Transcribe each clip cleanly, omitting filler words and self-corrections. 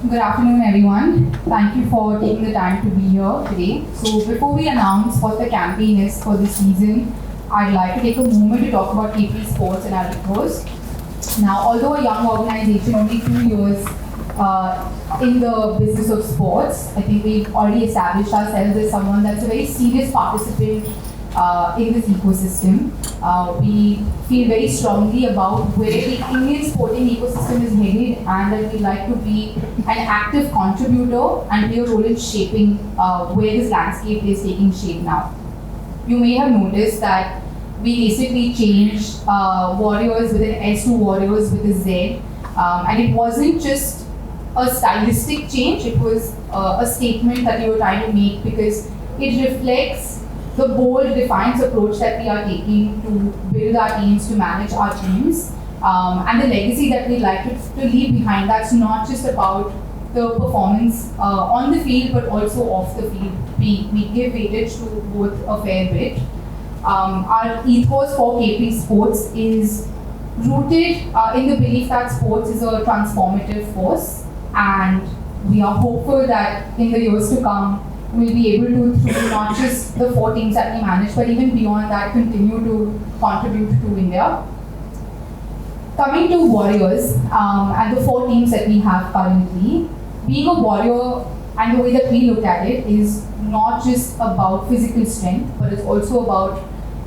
Good afternoon, everyone. Thank you for taking the time to be here today. So, before we announce what the campaign is for this season, I'd like to take a moment to talk about KP Sports and our ethos. Now, although a young organization, only 2 years in the business of sports, I think we've already established ourselves as someone that's a very serious participant in this ecosystem. We feel very strongly about where the Indian sporting ecosystem is headed, and that we'd like to be an active contributor and play a role in shaping where this landscape is taking shape now. You may have noticed that we recently changed Warriors with an S to Warriors with a Z, and it wasn't just a stylistic change, it was a statement that we were trying to make because it reflects the bold, defiant approach that we are taking to build our teams, to manage our teams, and the legacy that we like to leave behind. That's not just about the performance on the field, but also off the field. We give weightage to both a fair bit. Our ethos for KP Sports is rooted in the belief that sports is a transformative force, and we are hopeful that in the years to come, we'll be able to, through not just the 4 teams that we manage, but even beyond that, continue to contribute to India. Coming to Warriors and the 4 teams that we have currently, being a Warrior and the way that we look at it is not just about physical strength, but it's also about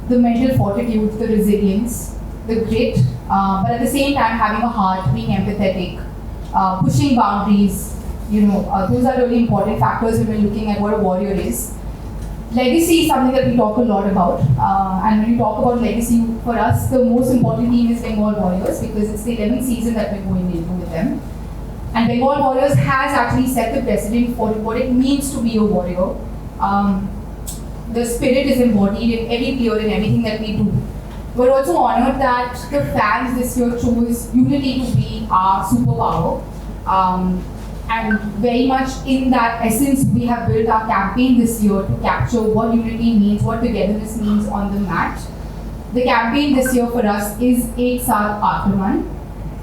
the mental fortitude, the resilience, the grit, but at the same time having a heart, being empathetic, pushing boundaries. Those are really important factors when we're looking at what a warrior is. Legacy is something that we talk a lot about, and when we talk about legacy, for us, the most important team is Bengal Warriors because it's the 11th season that we're going into with them. And Bengal Warriors has actually set the precedent for what it means to be a warrior. The spirit is embodied in every player and everything that we do. We're also honored that the fans this year chose unity to be our superpower. And very much in that essence, we have built our campaign this year to capture what unity means, what togetherness means on the mat. The campaign this year for us is Ek Saath Akraman.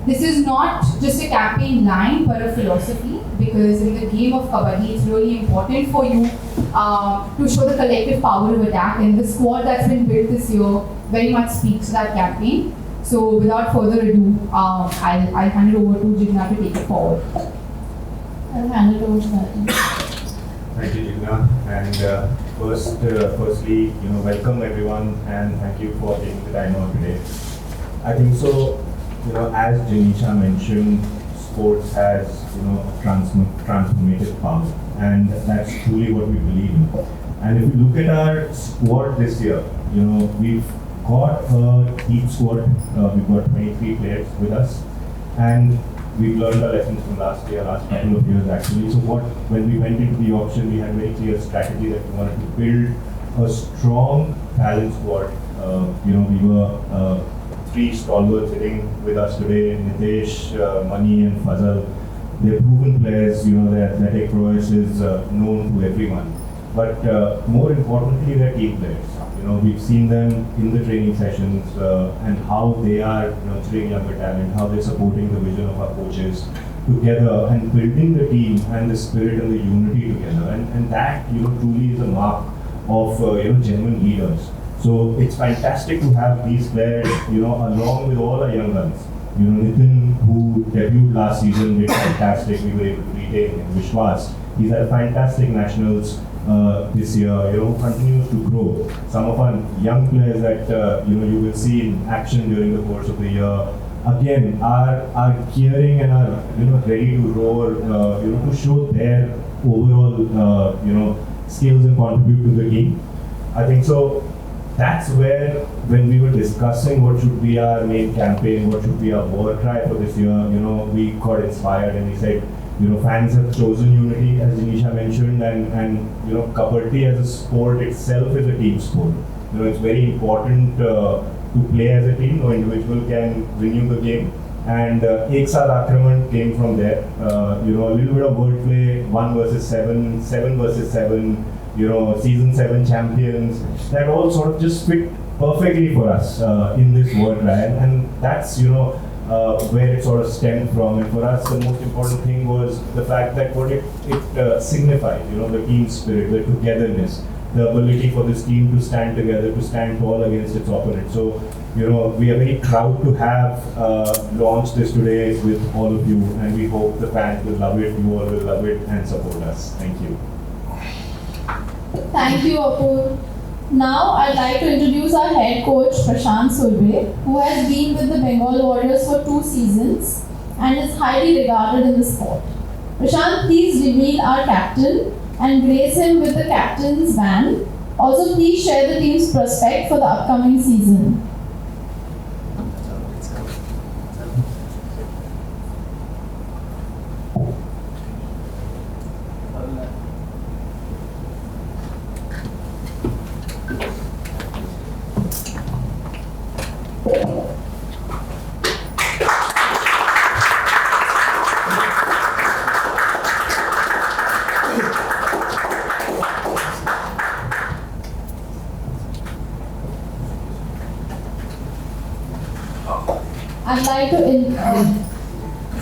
This is not just a campaign line, but a philosophy, because in the game of Kabaddi, it's really important for you to show the collective power of attack, and the squad that's been built this year very much speaks to that campaign. So without further ado, I'll hand it over to Jigna to take it forward. I'll hand it over to Martin. Thank you, Jigna. And firstly, welcome everyone, and thank you for taking the time out today. I think so. As Janisha mentioned, sports has transformative power, and that's truly what we believe in. And if you look at our squad this year, we've got a deep squad. We've got 23 players with us, and we've learned our lessons from last couple of years actually. So when we went into the auction, we had a very clear strategy that we wanted to build a strong talent squad. We were 3 stalwarts sitting with us today: Nitesh, Mani, and Fazal. They're proven players. Their athletic prowess is known to everyone. But more importantly, they're team players. We've seen them in the training sessions and how they are nurturing younger talent, how they're supporting the vision of our coaches together and building the team and the spirit and the unity together. And that truly is a mark of genuine leaders. So it's fantastic to have these players, along with all our young guns. Nitin, who debuted last season, did fantastic. We were able to retain him. Vishwas, he's had fantastic nationals this year. Continues to grow. Some of our young players that you will see in action during the course of the year, again, are gearing and are ready to roar. To show their overall skills and contribute to the team. I think so. That's where, when we were discussing what should be our main campaign, what should be our war cry for this year, we got inspired and we said, fans have chosen unity, as Janisha mentioned, and Kabaddi as a sport itself is a team sport. It's very important to play as a team. No individual can win you the game. And Ek Saath Akraman came from there. A little bit of wordplay, 1 versus 7, 7 versus 7. Season 7 champions, that all sort of just fit perfectly for us in this word, right? And that's, where it sort of stemmed from. And for us, the most important thing was the fact that what it signified, the team spirit, the togetherness, the ability for this team to stand together, to stand tall against its opponent. So, we are very proud to have launched this today with all of you, and we hope the fans will love it, you all will love it, and support us. Thank you. Thank you, Apur. Now I'd like to introduce our head coach Prashant Surve, who has been with the Bengal Warriors for 2 seasons and is highly regarded in the sport. Prashant, please reveal our captain and grace him with the captain's band. Also, please share the team's prospect for the upcoming season. I'd like to,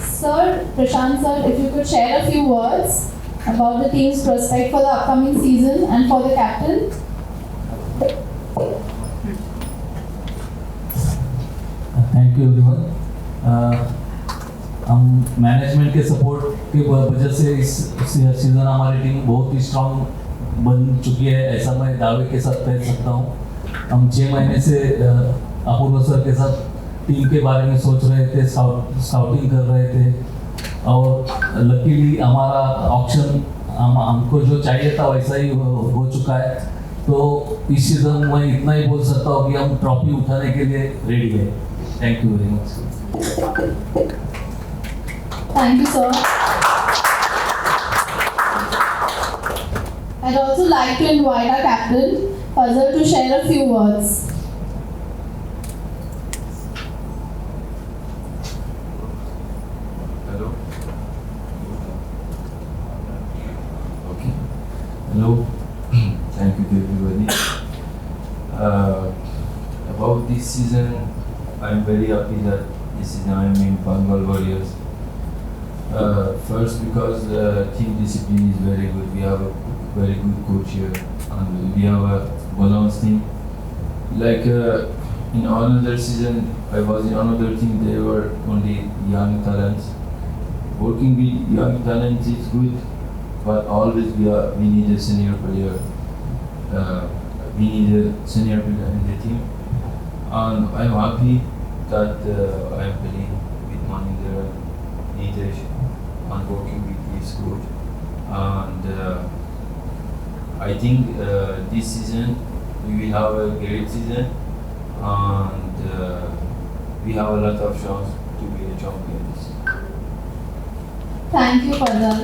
Sir, Prashant sir, if you could share a few words about the team's prospect for the upcoming season and for the captain. Thank you everyone. हम management के support के वजह से इस season हमारी team बहुत ही strong बन चुकी है, ऐसा मैं दावे के साथ कह सकता हूँ। हम 6 महीने से अपूर्व सर के साथ टीम के बारे में सोच रहे थे, स्काउटिंग कर रहे थे, और लकीली हमारा ऑप्शन हमको जो चाहिए था वैसा ही हो चुका है। तो इस सीज़न मैं इतना ही बोल सकता हूँ कि हम ट्रॉफी उठाने के लिए रेडी है। Thank you very much. Thank you, sir. I'd also like to invite our captain, Fazal, to share a few words. Hello. Okay. Hello. Thank you to everybody. About this season, I'm very happy that this season I'm in Bengal Warriors. First, because team discipline is very good. We have a very good coach here, and we have a balanced team. Like in another season, I was in another team. There were only young talents. Working with young talents is good, but always we need a senior player. We need a senior player in the team, and I'm happy that I'm playing with Maninder, Nitesh, and working with this coach. And I think this season we will have a great season, and we have a lot of chance to be the champions. Thank you, Fazal.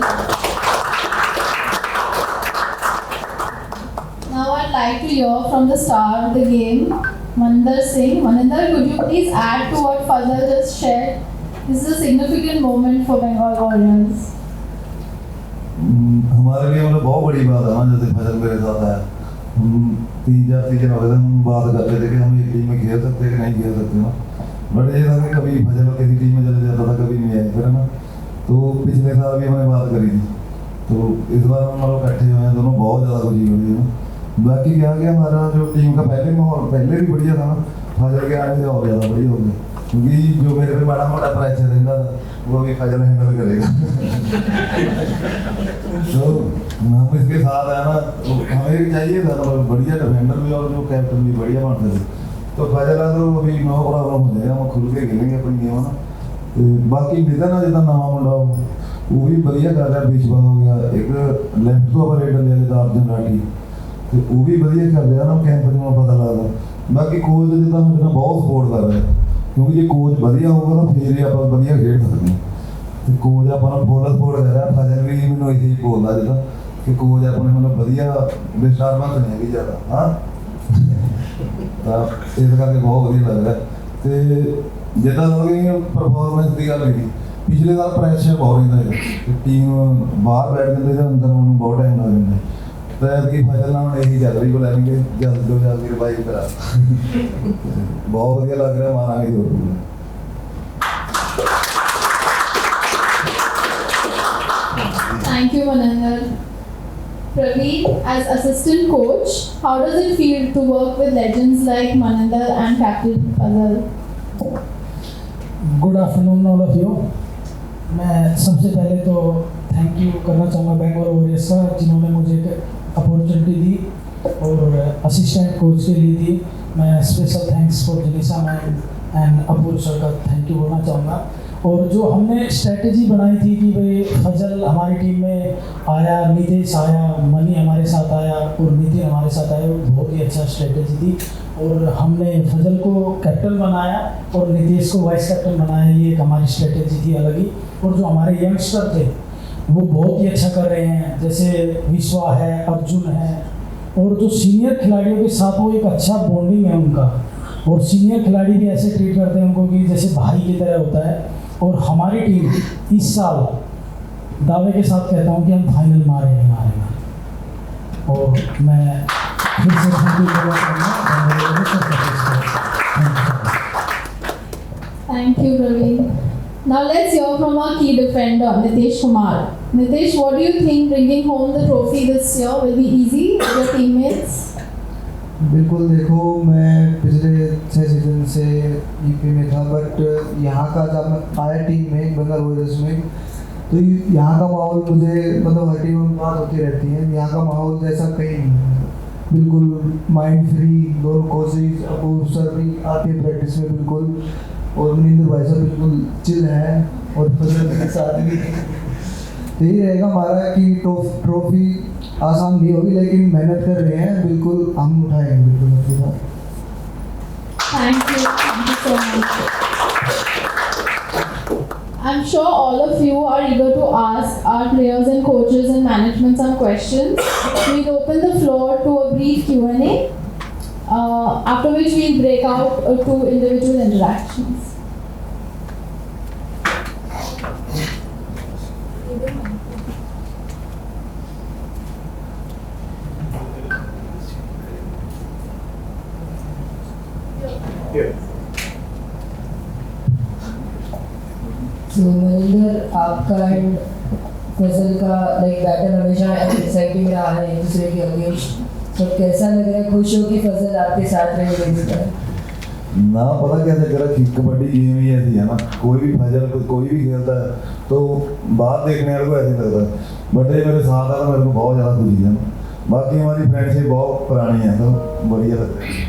Now I'd like to hear from the star of the game, Maninder Singh. Maninder, could you please add to what Fazal just shared? This is a significant moment for Bengal Warriors. हमारे लिए मतलब बहुत बड़ी बात है ना, जैसे फजल मेरे साथ है। हम 3-4 सीजन हो गए, हम बात कर रहे थे कि हम एक टीम में खेल सकते हैं कि नहीं खेल सकते ना। बट ये था कि कभी फजल किसी टीम में चले जाता था, कभी नहीं आया फिर ना। तो पिछले साल भी हमने बात करी थी, तो इस बार हम लोग इकट्ठे हुए हैं, दोनों बहुत ज़्यादा खुशी हुई है। बाकी क्या कि हमारा जो टीम का पहले माहौल पहले भी बढ़िया था ना, फजल के आने से और ज़्यादा बढ़िया हो गया, क्योंकि जो मेरे पे बड़ा मोटा प्रेशर रहता था वो भी फजल हैंडल करेगा। तो हम इसके साथ है ना, तो हमें भी चाहिए था मतलब बढ़िया डिफेंडर भी और जो कैप्टन भी बढ़िया बनते थे। तो फजल है तो अभी नो प्रॉब्लम हो जाएगा, हम खुल के खेलेंगे अपनी गेम ना। तो बाकी निधन है जितना नवा मुंडा वो भी बढ़िया कर रहा है, विश्वास हो गया एक लेफ्ट तो ऑपरेटर ले लेता अर्जुन राठी, तो वो भी बढ़िया कर रहा है ना, कैंप में पता लगा। बाकी कोच जितना मुझे बहुत सपोर्ट कर रहा है, क्योंकि जे कोच बढ़िया होगा तो फिर ही आप बढ़िया खेल सकते हैं। तो कोच अपना फुल सपोर्ट कर रहा है, फजल भी मैंने इसे ही बोलता जिदा कि कोच अपने मतलब बढ़िया डिस्टर्बेंस नहीं है ज़्यादा। हाँ, तो इस करके बहुत बढ़िया लग रहा है। तो जिदा परफॉर्मेंस की गल की पिछले साल प्रेशर बहुत रहता है, टीम बाहर बैठ जाते थे, अंदर उन्होंने बहुत टाइम लग जाता है। तो ऐसी फजल ना यही चल रही को लेंगे जल्द हो जाएगी रिवाइव करा। बहुत बढ़िया लग रहा है, मारा जोर। Thank you, Maninder. Praveen, as assistant coach, how does it feel to work with legends like Maninder and Captain Fazal? Good afternoon all of you. मैं सबसे पहले तो थैंक यू करना चाहूँगा बेंगलोर वॉरियर्स का, जिन्होंने मुझे एक अपॉर्चुनिटी दी और असिस्टेंट कोच के लिए दी। मैं special thanks for Janisa ma'am and Apoor sir का थैंक यू बोलना चाहूँगा। और जो हमने स्ट्रेटजी बनाई थी कि भाई फजल हमारी टीम में आया, नितेश आया, मनी हमारे साथ आया और नितिन हमारे साथ आया, वो बहुत ही अच्छा स्ट्रेटजी थी। और हमने फजल को कैप्टन बनाया और नितेश को वाइस कैप्टन बनाया, ये एक हमारी स्ट्रेटजी थी अलग ही। और जो हमारे यंगस्टर थे वो बहुत ही अच्छा कर रहे हैं, जैसे विश्वा है, अर्जुन है, और जो सीनियर खिलाड़ियों के साथ वो एक अच्छा बॉन्डिंग है उनका। और सीनियर खिलाड़ी भी ऐसे ट्रीट करते हैं उनको कि जैसे भाई की तरह होता है। और हमारी टीम इस साल दावे के साथ कहता हूँ कि हम फाइनल मारेंगे। और मैं फिर से थैंक यू बोलना चाहूँगा। Thank you, Praveen. Now let's hear from our key defender, Nitesh Kumar. Nitesh, what do you think bringing home the trophy this year will be easy with your teammates? बिल्कुल, देखो मैं पिछले 6 season से UP में था, but यहाँ का जब मैं आया टीम में बंगाल वॉरियर्स में, तो यहाँ का माहौल मुझे मतलब हर टीम में बात होती रहती है, यहाँ का माहौल जैसा कहीं नहीं। बिल्कुल माइंड फ्री, दोनों कोचेज अपूर सर भी आते हैं प्रैक्टिस में बिल्कुल, और मनिंदर भाई साहब बिल्कुल चिल है, और फजल के साथ भी यही रहेगा हमारा कि ट्रॉफी आसान नहीं होगी, लेकिन मेहनत कर रहे हैं, बिल्कुल हम उठाएंगे बिल्कुल अपनी बात। Thank you so much. I'm sure all of you are eager to ask our players and coaches and management some questions. We'll open the floor to a brief Q&A, after which we'll break out to individual interactions. So Maninder, आपका and फजल का like battle हमेशा exciting रहा है एक दूसरे के against, तो कैसा लग रहा है? खुश हो कि फजल आपके साथ रहेंगे? ना पता क्या चक्कर है कि कबड्डी गेम ही ऐसी है ना, कोई भी फजल कोई भी खेलता है तो बात देखने वाले को ऐसे लगता है, बट ये मेरे साथ आता मेरे को बहुत ज़्यादा खुशी है। बाकी हमारी फ्रेंडशिप बहुत पुरानी है, तो बढ़िया लगता है।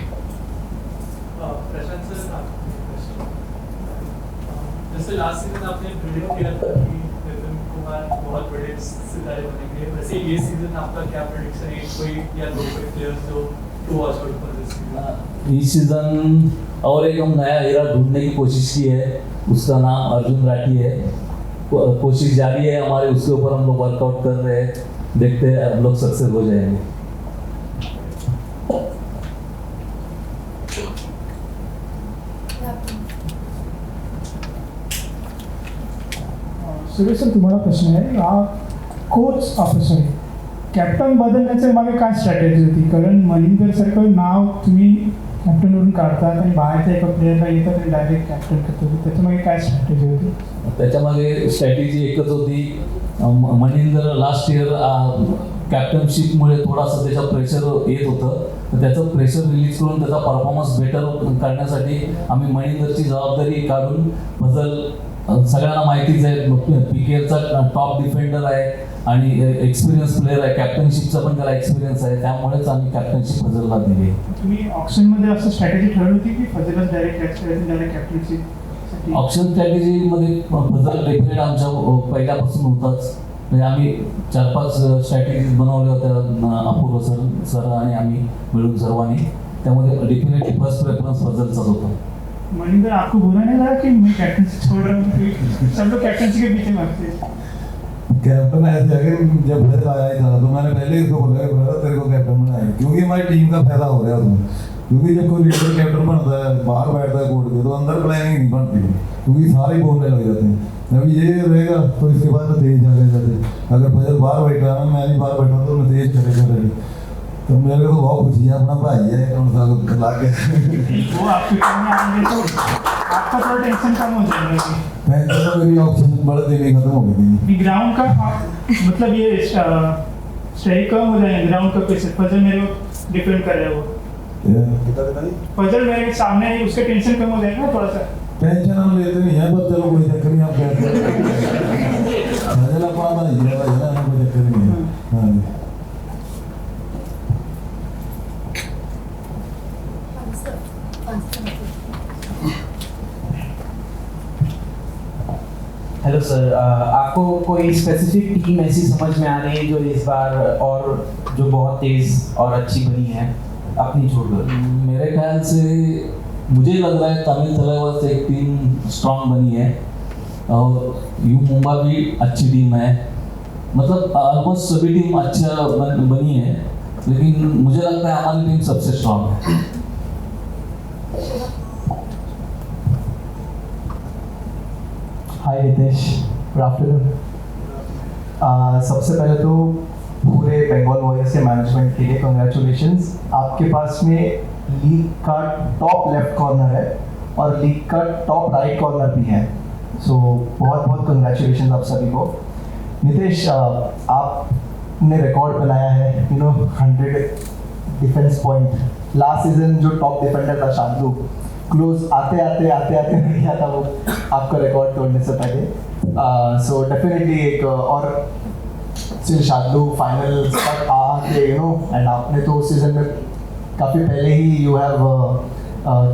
जैसे लास्ट सीजन आपने प्रेडिक्ट किया था कि नितिन कुमार बहुत बड़े सितारे बनेंगे, वैसे ये सीजन आपका क्या प्रेडिक्शन है? कोई या दो प्लेयर्स जो to watch out for this season? इस सीजन और एक हम नया हीरा ढूंढने की कोशिश की है, उसका नाम अर्जुन राठी है। कोशिश जारी है हमारे, उसके ऊपर हम लोग वर्कआउट कर रहे हैं, देखते हैं हम लोग सक्सेस हो जाएंगे। सुरेश सर, तुम्हाला प्रश्न आहे, आप कोच ऑफिसर कॅप्टन बदलण्याचे मागे काय स्ट्रॅटेजी होती? कारण मनिंदर सारखं नाव तुम्ही कॅप्टनवरून काढतात आणि बाहेरच्या एका प्लेयरला येतात आणि डायरेक्ट कॅप्टन करतो, त्याच्यामागे काय स्ट्रॅटेजी होती? त्याच्यामागे स्ट्रॅटेजी एकच होती, मनिंदर लास्ट इयर कॅप्टनशिपमुळे थोडासा त्याचा प्रेशर येत होतं, तर त्याचं प्रेशर रिलीज करून त्याचा परफॉर्मन्स बेटर करण्यासाठी आम्ही मनिंदरची जबाबदारी काढून फजल सगळ्यांना माहितीच आहे, पीकेएलचा टॉप डिफेंडर आहे आणि एक्सपिरियन्स प्लेअर आहे, कॅप्टनशिपचा पण त्याला एक्सपिरियन्स आहे, त्यामुळेच आम्ही कॅप्टनशिप फजलला दिली। तुम्ही ऑप्शनमध्ये असं स्ट्रॅटेजी ठरवली होती की फजलच डायरेक्ट कॅप्टनशिप? ऑप्शन स्ट्रॅटेजीमध्ये फजल डेफिनेट आमच्या पहिल्यापासून होताच, म्हणजे आम्ही 4-5 स्ट्रॅटेजीज बनवल्या होत्या अपूर्व सर आणि आम्ही मिळून सर्वांनी, त्यामध्ये डेफिनेटली फर्स्ट प्रेफरन्स फजलचाच होता। मनिंदर, आपको बुरा नहीं लगा कि मैं कैप्टनसी छोड़ रहा हूँ? सब लोग कैप्टनसी के पीछे भागते हैं। कैप्टन ऐसे है कि जब फजल आया ही था तो मैंने पहले ही उसको बोला कि ब्रदर तेरे को कैप्टन बनाएंगे, क्योंकि हमारी टीम का फायदा हो रहा है उसमें। क्योंकि जब कोई लीडर कैप्टन बनता है, बाहर बैठता है कोर्ट के, तो अंदर प्लानिंग नहीं बनती, क्योंकि सारे ही बोलने लग जाते हैं। जब ये रहेगा तो इसके बाद तो तेज आ जाते, अगर फजल बाहर बैठ रहा है, मैं नहीं बाहर बैठा तो मैं तेज करेगा। तो मेरे को तो बहुत खुशी है, अपना भाई है, कौन सा खिला के वो आपकी टीम में आएंगे तो आपका थोड़ा टेंशन कम हो जाएगा टेंशन तो मेरी ऑप्शन बड़े दिन ही खत्म हो गई थी। ग्राउंड का मतलब ये स्ट्राइक कम हो जाएगा ग्राउंड का पैसे फजल मेरे को डिफेंड कर रहे हैं वो फजल मेरे सामने है उसका टेंशन कम हो जाएगा थोड़ा सा। टेंशन हम लेते नहीं है, बस चलो कोई चक्कर नहीं, आप कहते हैं फजल अपना भाई है, भाई ना कोई चक्कर नहीं है। हाँ जी हेलो सर, आपको कोई स्पेसिफिक टीम ऐसी समझ में आ रही है जो इस बार और जो बहुत तेज और अच्छी बनी है अपनी छोड़कर? मेरे ख्याल से मुझे लग रहा है तमिल तलैवास एक टीम स्ट्रांग बनी है और यू मुंबई भी अच्छी टीम है, मतलब ऑलमोस्ट सभी टीम अच्छा बनी है, लेकिन मुझे लगता है हमारी टीम सबसे स्ट्रांग है। हाय रितेश, गुड आफ्टरनून। सबसे पहले तो पूरे बंगाल वॉरियर्स के मैनेजमेंट के लिए कंग्रेचुलेशंस। आपके पास में लीग का टॉप लेफ्ट कॉर्नर है और लीग का टॉप राइट कॉर्नर भी है, सो बहुत बहुत कंग्रेचुलेशंस आप सभी को। नितेश, आपने रिकॉर्ड बनाया है 100 डिफेंस पॉइंट। लास्ट सीजन जो टॉप डिफेंडर था शार्दुल, क्लोज आते नहीं आता वो आपका रिकॉर्ड तोड़ने से पहले। सो डेफिनेटली एक और स्टिल शार्दुल फाइनल तक आके एंड आपने तो उस सीजन में काफ़ी पहले ही you have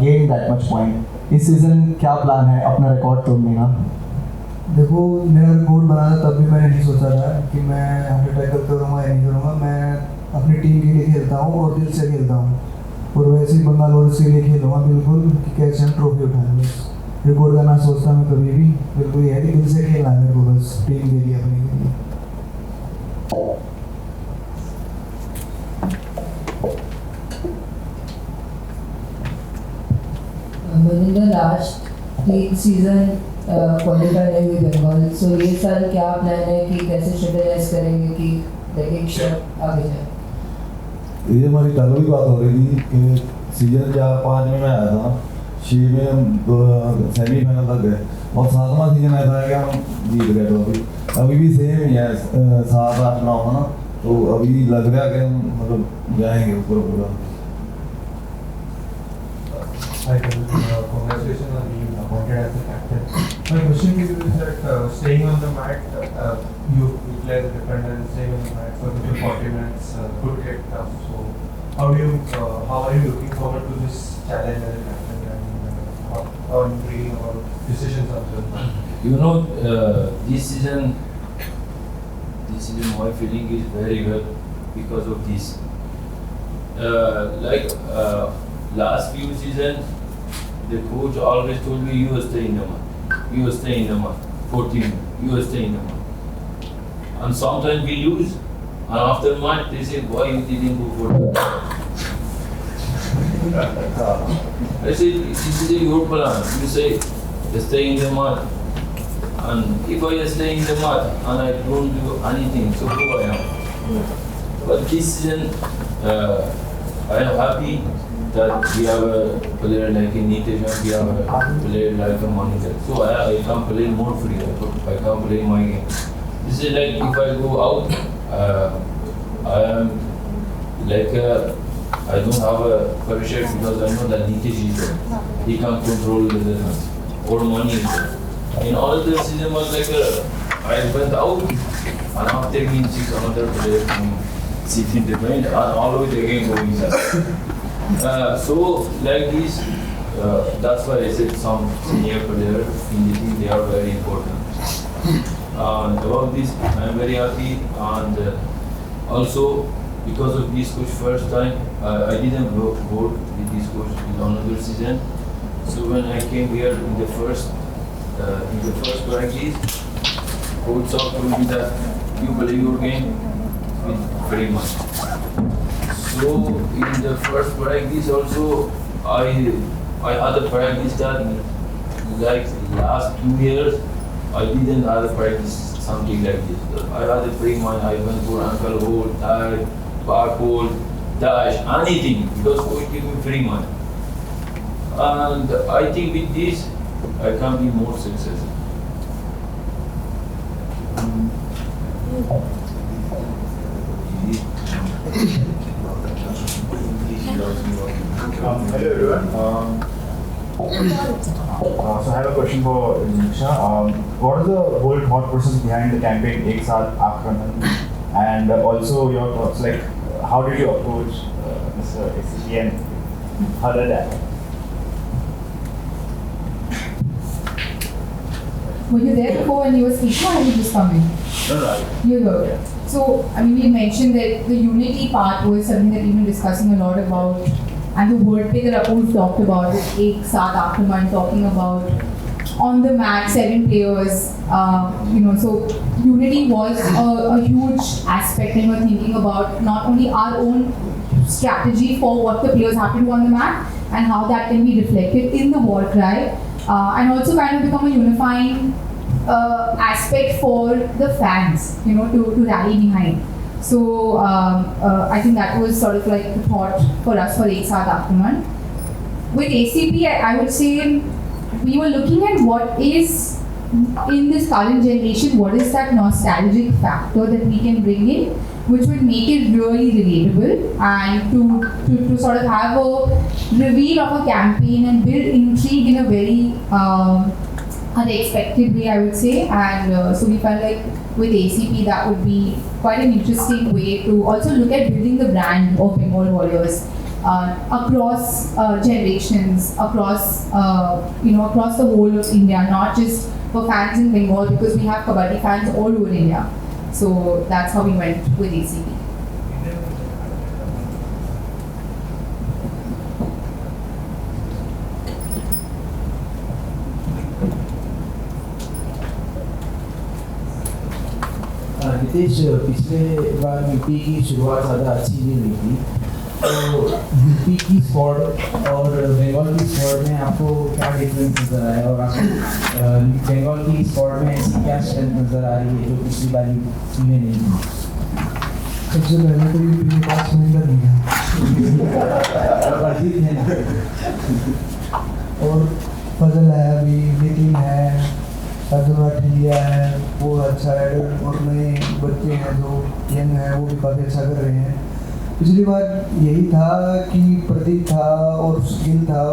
gain that much point. इस सीजन क्या प्लान है अपना रिकॉर्ड तोड़ने का? देखो, मेरा रिकॉर्ड बना था तब भी मैंने नहीं सोचा था कि मैं 100 टैकल करूँगा या नहीं करूँगा। मैं अपनी टीम के लिए खेलता हूँ और दिल से खेलता हूँ, और वैसे ही बंगाल वॉरियर्स के लिए खेलूँगा बिल्कुल कि कैसे हम ट्रॉफी उठाएं। बस रिकॉर्ड का ना सोचता मैं कभी भी, बिल्कुल ये है कि दिल से खेलना है मेरे को, बस टीम के लिए, अपने के लिए। Maninder last league season qualify नहीं हुई बंगाल, सो ये साल क्या प्लान है कि कैसे स्ट्रेटेजाइज करेंगे कि एक स्टेप आगे जाए? ये हमारी कल भी बात हो रही थी कि सीजन 4-5 में मैं आया था, 6 में सेमीफाइनल तक गए और 7वां सीजन ऐसा है कि हम जीत गए ट्रॉफी। अभी भी सेम ही है, 7-8-9 है ना, तो अभी लग रहा है कि हम मतलब जाएंगे ऊपर पूरा। Hi, congratulations on being appointed as the captain. My question to you is that staying on the mat, you play as a defender and staying on the mat for the 40 minutes could get tough. So, how are you looking forward to this challenge as a captain and how are you feeling about decisions of the this season my feeling is very well because of this. Last few seasons, the coach always told me, you stay in the mud, 14 minutes, you stay in the mud. And sometimes we lose, and after the match they say, why you didn't go for that? I say, this is your plan. You say, stay in the mud. And if I stay in the mud and I don't do anything, so who I am? But this season, I am happy that we have a player like Nitesh and we have a player like a Manikar. So I can play more free. I can play my game. This is like if I go out, I am like I don't have a pressure because I know that Nitesh is there. He can control the defense or money is there. In all the season was like I went out and after me 6 another player sit in the bench and always the game going inside. So like this, that's why I said some senior players in the team, they are very important. And about this, I am very happy, and also because of this coach first time, I didn't work with this coach in another season. So when I came here in the first practice, coach told me that you play your game with very much. So in the first practice also, I had a practice that like last 2 years, I didn't have a practice something like this. I had a free mind, I went for ankle hold, tie, back hold, dash, anything, because coach give me free money. And I think with this, I can be more successful. Hello everyone. So I have a question for Nisha. What is the whole thought process behind the campaign Ek Saath Akraman? And also your thoughts, like how did you approach Mr. SCP and how did that? Were you there before when he was speaking, or did you just come in? No. You were. So, I mean, we mentioned that the unity part was something that we've been discussing a lot about, and the wordplay that Apurv talked about, with Ek Saath Akraman, talking about on the mat 7 players. So unity was a huge aspect, and we're thinking about not only our own strategy for what the players have to do on the mat and how that can be reflected in the war cry, and also kind of become a unifying aspect for the fans, to rally behind. So I think that was sort of like the thought for us for Ek Saath Akraman. With ACP, I would say we were looking at what is in this current generation, what is that nostalgic factor that we can bring in, which would make it really relatable, and to sort of have a reveal of a campaign and build intrigue in a very unexpected way, I would say. And so we felt like with ACP that would be quite an interesting way to also look at building the brand of Bengal Warriors across generations, across across the whole of India, not just for fans in Bengal, because we have Kabaddi fans all over India. So that's how we went with ACP. Nitesh, पिछले बार UP की शुरुआत ज़्यादा अच्छी नहीं हुई थी, तो UP की स्क्वाड और बंगाल की स्क्वाड में आपको क्या डिफरेंस नज़र आया, और आपको बंगाल की स्क्वाड में ऐसी क्या स्ट्रेंथ नज़र आ रही है जो पिछली बार यूपी में नहीं थी? सबसे पहले तो यूपी के पास महेंद्र नहीं है और फजल है, अभी नितिन है, ठिलिया है, वो अच्छा राइडर, और नए बच्चे हैं जो यंग हैं वो भी काफ़ी अच्छा कर रहे हैं। पिछली बार यही था कि प्रतीक था और स्किल था,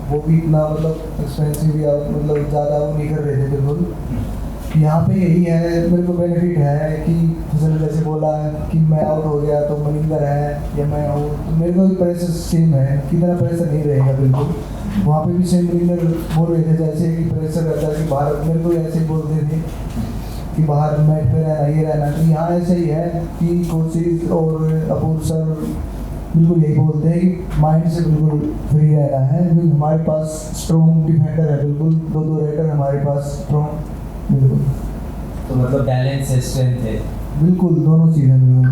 वो भी इतना मतलब एक्सपेंसिव या मतलब ज़्यादा वो नहीं कर रहे थे बिल्कुल। यहाँ पे यही है, मेरे को बेनिफिट है कि फसल जैसे बोला कि मैं आउट हो गया तो मनिंदर है या मैं हूँ, तो मेरे को भी प्रेशर सेम है, कितना प्रेशर नहीं रहेगा बिल्कुल। वहाँ पे भी सेम मनिंदर बोल रहे थे जैसे कि प्रेशर रहता है कि बाहर, मेरे को ऐसे ही बोलते थे कि बाहर मैट पे रहना, ये रहना, तो यहाँ ऐसे ही है कि कोशिश और अपूर्व सर बिल्कुल यही बोलते हैं कि माइंड से बिल्कुल फ्री रहना है, क्योंकि हमारे पास स्ट्रॉन्ग डिफेंडर है, बिल्कुल 2 राइडर हमारे पास स्ट्रॉन्ग, बिल्कुल। तो मतलब बैलेंस है, स्ट्रेंथ है, बिल्कुल दोनों चीज़ें बिल्कुल।